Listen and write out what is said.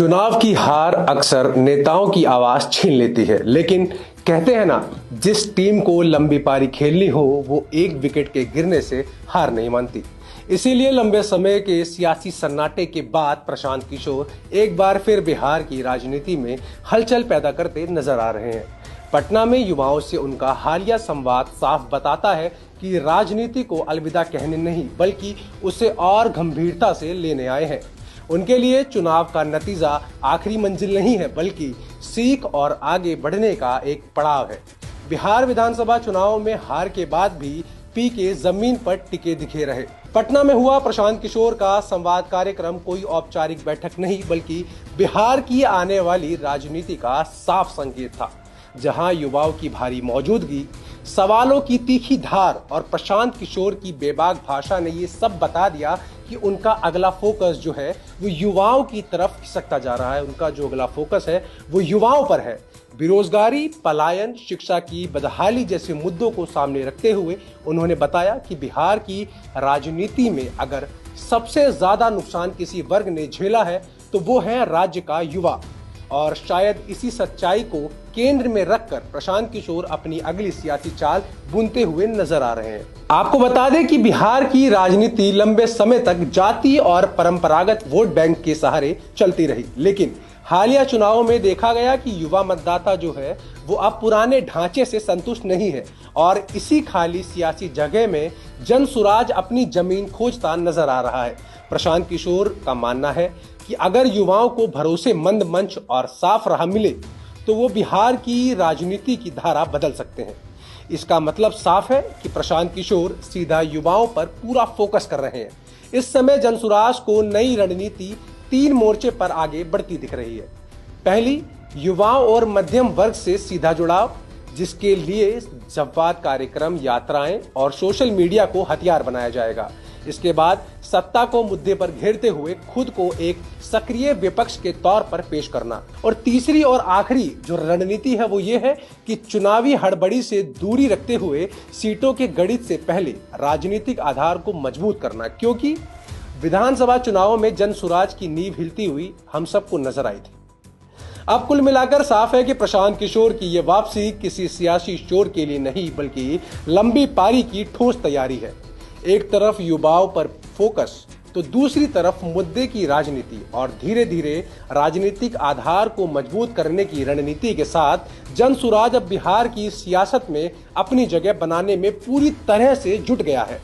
चुनाव की हार अक्सर नेताओं की आवाज छीन लेती है, लेकिन कहते हैं ना, जिस टीम को लंबी पारी खेलनी हो वो एक विकेट के गिरने से हार नहीं मानती। इसीलिए लंबे समय के सियासी सन्नाटे के बाद प्रशांत किशोर एक बार फिर बिहार की राजनीति में हलचल पैदा करते नजर आ रहे हैं। पटना में युवाओं से उनका हालिया संवाद साफ बताता है कि राजनीति को अलविदा कहने नहीं बल्कि उसे और गंभीरता से लेने आए हैं। उनके लिए चुनाव का नतीजा आखिरी मंजिल नहीं है बल्कि सीख और आगे बढ़ने का एक पड़ाव है। बिहार विधानसभा चुनाव में हार के बाद भी पीके जमीन पर टिके दिखे रहे। पटना में हुआ प्रशांत किशोर का संवाद कार्यक्रम कोई औपचारिक बैठक नहीं बल्कि बिहार की आने वाली राजनीति का साफ संकेत था, जहां युवाओं की भारी मौजूदगी, सवालों की तीखी धार और प्रशांत किशोर की बेबाक भाषा ने ये सब बता दिया कि उनका अगला फोकस जो है वो युवाओं की तरफ खिसकता जा रहा है। उनका जो अगला फोकस है वो युवाओं पर है। बेरोजगारी, पलायन, शिक्षा की बदहाली जैसे मुद्दों को सामने रखते हुए उन्होंने बताया कि बिहार की राजनीति में अगर सबसे ज्यादा नुकसान किसी वर्ग ने झेला है तो वो है राज्य का युवा, और शायद इसी सच्चाई को केंद्र में रखकर प्रशांत किशोर अपनी अगली सियासी चाल बुनते हुए नजर आ रहे हैं। आपको बता दें कि बिहार की राजनीति लंबे समय तक जाति और परंपरागत वोट बैंक के सहारे चलती रही, लेकिन हालिया चुनावों में देखा गया कि युवा मतदाता जो है वो अब पुराने ढांचे से संतुष्ट नहीं है और इसी खाली सियासी जगह में जनसुराज अपनी जमीन खोजता नजर आ रहा है। प्रशांत किशोर का मानना है कि अगर युवाओं को भरोसेमंद मंच और साफ राह मिले तो वो बिहार की राजनीति की धारा बदल सकते हैं। इसका मतलब साफ है कि प्रशांत किशोर सीधा युवाओं पर पूरा फोकस कर रहे हैं। इस समय जनसुराज को नई रणनीति 3 मोर्चे पर आगे बढ़ती दिख रही है। पहली, युवाओं और मध्यम वर्ग से सीधा जुड़ाव, जिसके लिए संवाद कार्यक्रम, यात्राएं और सोशल मीडिया को हथियार बनाया जाएगा। इसके बाद सत्ता को मुद्दे पर घेरते हुए खुद को एक सक्रिय विपक्ष के तौर पर पेश करना। और तीसरी और आखिरी जो रणनीति है वो ये है कि चुनावी हड़बड़ी से दूरी रखते हुए सीटों के गणित से पहले राजनीतिक आधार को मजबूत करना, क्योंकि विधानसभा चुनावों में जनसुराज की नींव हिलती हुई हम सबको नजर आई थी। अब कुल मिलाकर साफ है कि प्रशांत किशोर की ये वापसी किसी सियासी शोर के लिए नहीं बल्कि लंबी पारी की ठोस तैयारी है। एक तरफ युवाओं पर फोकस तो दूसरी तरफ मुद्दे की राजनीति, और धीरे धीरे राजनीतिक आधार को मजबूत करने की रणनीति के साथ जनसुराज अब बिहार की सियासत में अपनी जगह बनाने में पूरी तरह से जुट गया है।